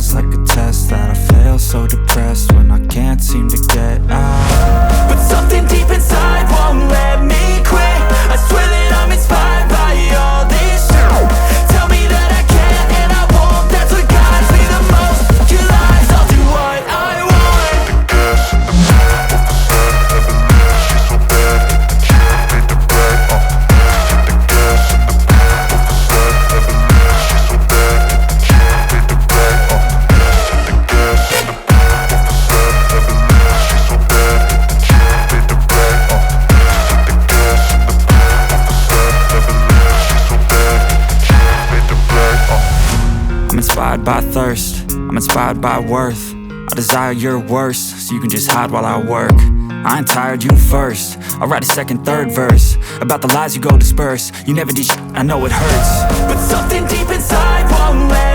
feels like a test that I fail, so depressed when I can't seem to get out. But something deep inside won't let me quit. I swear that I'm inspired by all this shit. Tell me that I can't and I won't. That's what guides me the most. Your lies, I'll do what I want. Gas in the back of the set, never leave. She's so bad that the chick made the bed. The gas in the back of the set, never leave. She's so bad that the chick made the bed. The gas in the back of the set, never leave. She's so bad that the chick made the bed. The gas in the back of the set, never leave. She's so bad that the chick made the bed. I'm inspired by thirst, I'm inspired by worth. I desire your worst, so you can just hide while I work. I ain't tired, you first. I'll write a second, third verse about the lies you go disperse. You never did shit, I know it hurts. But something deep inside won't let